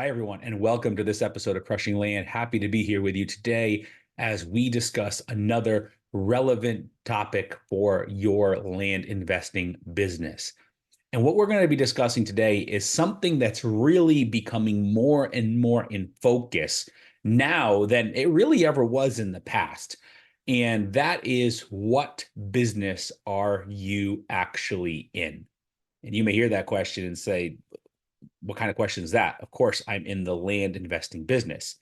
Hi, everyone, and welcome to this episode of Crushing Land. Happy to be here with you today as we discuss another relevant topic for your land investing business. And what we're going to be discussing today is something that's really becoming more and more in focus now than it really ever was in the past. And that is, what business are you actually in? And you may hear that question and say, what kind of question is that? Of course, I'm in the land investing business.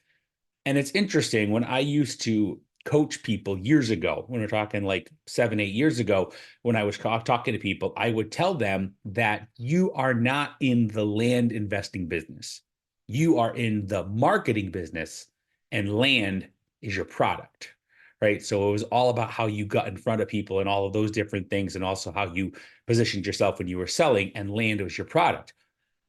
And it's interesting, when I used to coach people years ago, when we're talking like 7, 8 years ago, when I was talking to people, I would tell them that you are not in the land investing business. You are in the marketing business, and land is your product, right? So it was all about how you got in front of people and all of those different things, and also how you positioned yourself when you were selling, and land was your product.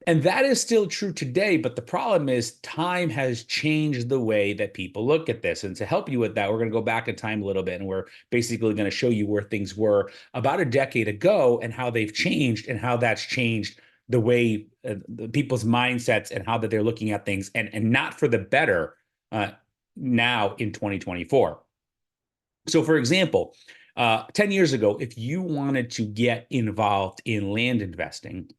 And that is still true today, but the problem is time has changed the way that people look at this. And to help you with that, we're going to go back in time a little bit, and we're basically going to show you where things were about a decade ago and how they've changed, and how that's changed the way people's mindsets and how that they're looking at things, and not for the better now in 2024. So, for example, 10 years ago, if you wanted to get involved in land investing,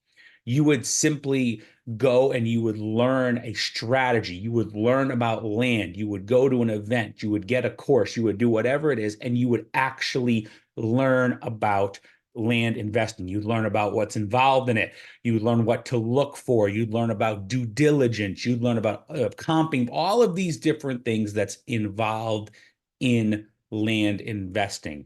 you would simply go and you would learn a strategy. You would learn about land. You would go to an event. You would get a course. You would do whatever it is, and you would actually learn about land investing. You'd learn about what's involved in it. You'd learn what to look for. You'd learn about due diligence. You'd learn about comping, all of these different things that's involved in land investing.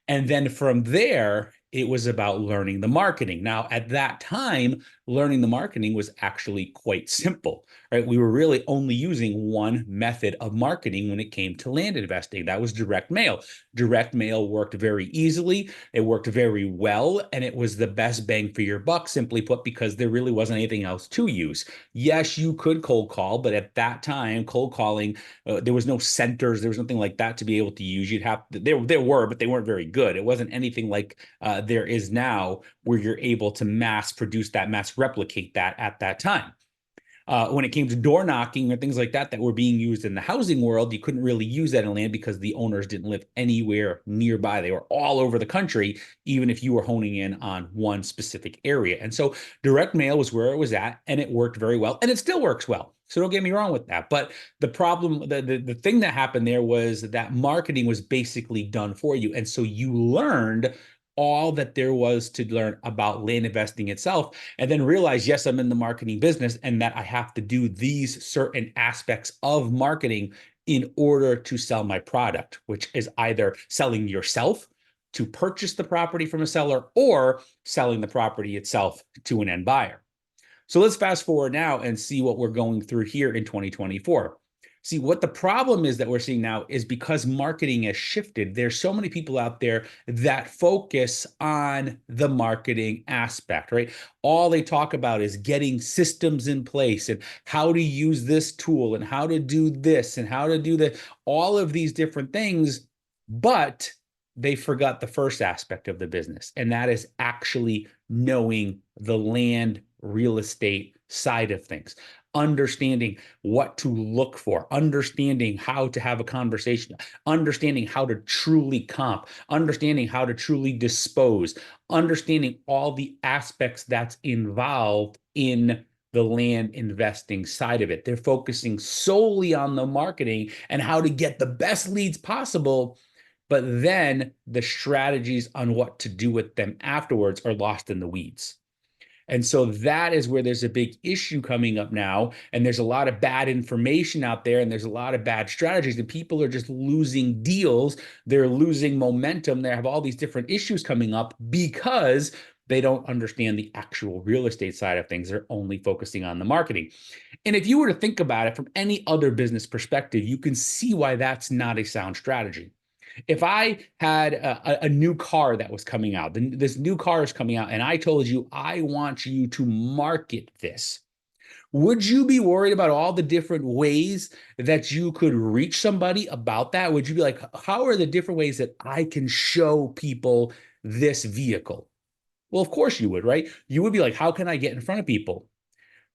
And then from there, it was about learning the marketing. Now, at that time, learning the marketing was actually quite simple, right? We were really only using one method of marketing when it came to land investing. That was direct mail. Direct mail worked very easily. It worked very well, and it was the best bang for your buck, simply put, because there really wasn't anything else to use. Yes, you could cold call, but at that time, cold calling, there was no centers. There was nothing like that to be able to use. You'd have there were, but they weren't very good. It wasn't anything like there is now, where you're able to mass produce that, mass replicate that at that time. When it came to door knocking or things like that were being used in the housing world, you couldn't really use that in land because the owners didn't live anywhere nearby. They were all over the country, even if you were honing in on one specific area. And so direct mail was where it was at, and it worked very well, and it still works well. So don't get me wrong with that. But the problem, the thing that happened there was that marketing was basically done for you. And so you learned all that there was to learn about land investing itself, and then realize, yes, I'm in the marketing business, and that I have to do these certain aspects of marketing in order to sell my product, which is either selling yourself to purchase the property from a seller, or selling the property itself to an end buyer. So let's fast forward now and see what we're going through here in 2024. See, what the problem is that we're seeing now is, because marketing has shifted, there's so many people out there that focus on the marketing aspect, right? All they talk about is getting systems in place, and how to use this tool, and how to do this, and how to do that, all of these different things. But they forgot the first aspect of the business, and that is actually knowing the land real estate side of things, understanding what to look for, understanding how to have a conversation, understanding how to truly comp, understanding how to truly dispose, understanding all the aspects that's involved in the land investing side of it. They're focusing solely on the marketing and how to get the best leads possible, but then the strategies on what to do with them afterwards are lost in the weeds. And so that is where there's a big issue coming up now. And there's a lot of bad information out there, and there's a lot of bad strategies, and people are just losing deals. They're losing momentum. They have all these different issues coming up because they don't understand the actual real estate side of things. They're only focusing on the marketing. And if you were to think about it from any other business perspective, you can see why that's not a sound strategy. If I had a new car that was coming out, this new car is coming out, and I told you, I want you to market this, would you be worried about all the different ways that you could reach somebody about that? Would you be like, how are the different ways that I can show people this vehicle? Well, of course you would, right? You would be like, how can I get in front of people?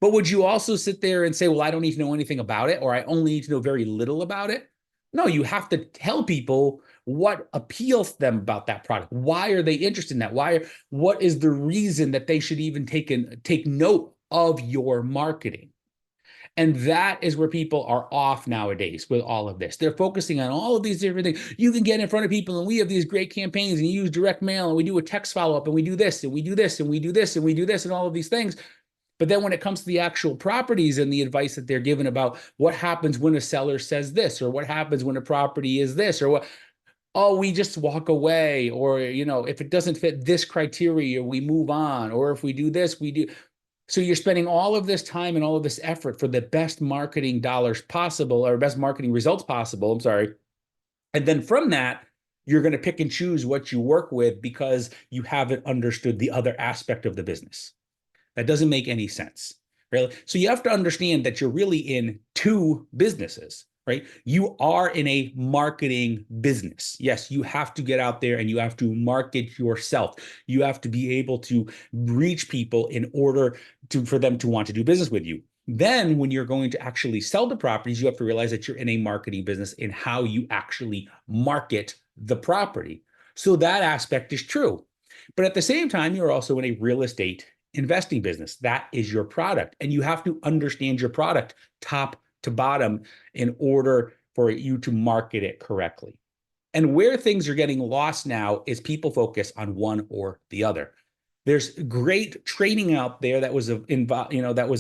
But would you also sit there and say, well, I don't need to know anything about it, or I only need to know very little about it? No, you have to tell people what appeals to them about that product. Why are they interested in that? What is the reason that they should even take note of your marketing? And that is where people are off nowadays with all of this. They're focusing on all of these different things. You can get in front of people, and we have these great campaigns, and you use direct mail, and we do a text follow-up, and we do this, and we do this, and we do this, and we do this, and all of these things. But then when it comes to the actual properties and the advice that they're given about what happens when a seller says this, or what happens when a property is this, or what, oh, we just walk away, or, if it doesn't fit this criteria, we move on, or if we do this, we do. So you're spending all of this time and all of this effort for the best marketing dollars possible, or best marketing results possible. I'm sorry. And then from that, you're going to pick and choose what you work with because you haven't understood the other aspect of the business. That doesn't make any sense, really. So you have to understand that you're really in two businesses, right? You are in a marketing business. Yes, you have to get out there and you have to market yourself. You have to be able to reach people in order for them to want to do business with you. Then when you're going to actually sell the properties, you have to realize that you're in a marketing business in how you actually market the property. So that aspect is true. But at the same time, you're also in a real estate investing business. That is your product. And you have to understand your product top to bottom in order for you to market it correctly. And where things are getting lost now is people focus on one or the other. There's great training out there that was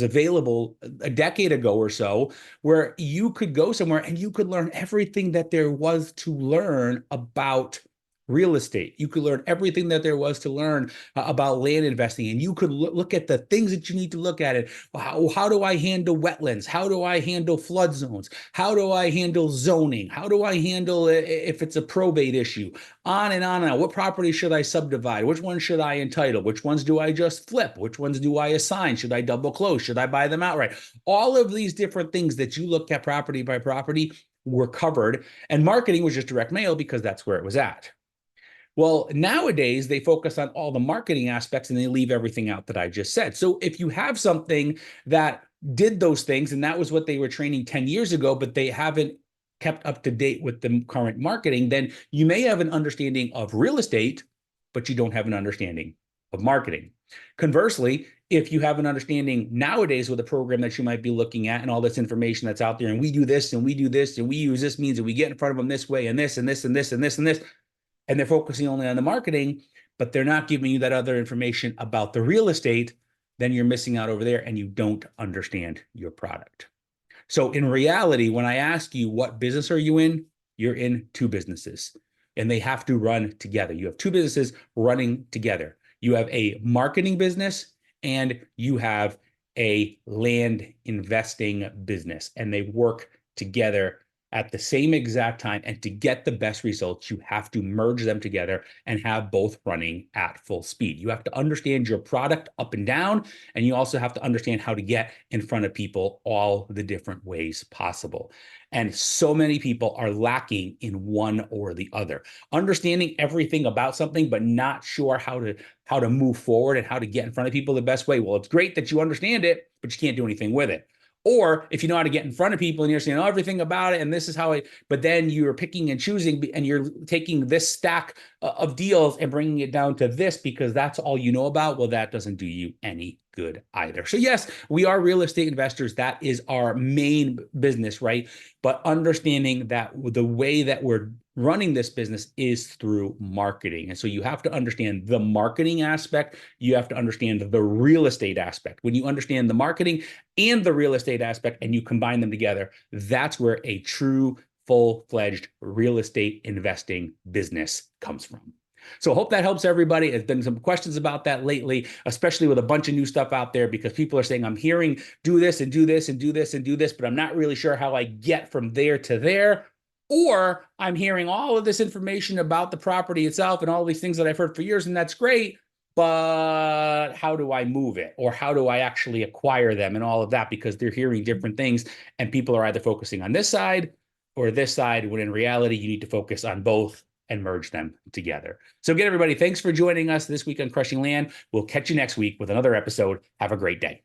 available a decade ago or so, where you could go somewhere and you could learn everything that there was to learn about real estate. You could learn everything that there was to learn about land investing, and you could look at the things that you need to look at it. How do I handle wetlands? How do I handle flood zones? How do I handle zoning? How do I handle if it's a probate issue? On and on and on. What property should I subdivide? Which ones should I entitle? Which ones do I just flip? Which ones do I assign? Should I double close? Should I buy them outright? All of these different things that you look at property by property were covered, and marketing was just direct mail because that's where it was at. Well, nowadays, they focus on all the marketing aspects and they leave everything out that I just said. So if you have something that did those things, and that was what they were training 10 years ago, but they haven't kept up to date with the current marketing, then you may have an understanding of real estate, but you don't have an understanding of marketing. Conversely, if you have an understanding nowadays with a program that you might be looking at and all this information that's out there, and we do this and we do this and we use this means and we get in front of them this way and this and this and this and this and this, and they're focusing only on the marketing, but they're not giving you that other information about the real estate, then you're missing out over there and you don't understand your product. So in reality, when I ask you what business are you in, you're in two businesses and they have to run together. You have two businesses running together. You have a marketing business and you have a land investing business, and they work together at the same exact time. And to get the best results, you have to merge them together and have both running at full speed. You have to understand your product up and down, and you also have to understand how to get in front of people all the different ways possible. And so many people are lacking in one or the other. Understanding everything about something, but not sure how to move forward and how to get in front of people the best way. Well, it's great that you understand it, but you can't do anything with it. Or if you know how to get in front of people and you're saying everything about it, and this is how but then you're picking and choosing, and you're taking this stack of deals and bringing it down to this because that's all you know about, well, that doesn't do you any good either. So yes, we are real estate investors. That is our main business, right? But understanding that the way that we're running this business is through marketing. And so you have to understand the marketing aspect. You have to understand the real estate aspect. When you understand the marketing and the real estate aspect and you combine them together, that's where a true full-fledged real estate investing business comes from. So I hope that helps everybody. There's been some questions about that lately, especially with a bunch of new stuff out there, because people are saying, I'm hearing do this and do this and do this and do this, but I'm not really sure how I get from there to there. Or I'm hearing all of this information about the property itself and all these things that I've heard for years, and that's great, but how do I move it? Or how do I actually acquire them and all of that? Because they're hearing different things, and people are either focusing on this side or this side, when in reality, you need to focus on both and merge them together. So again, everybody, thanks for joining us this week on Crushing Land. We'll catch you next week with another episode. Have a great day.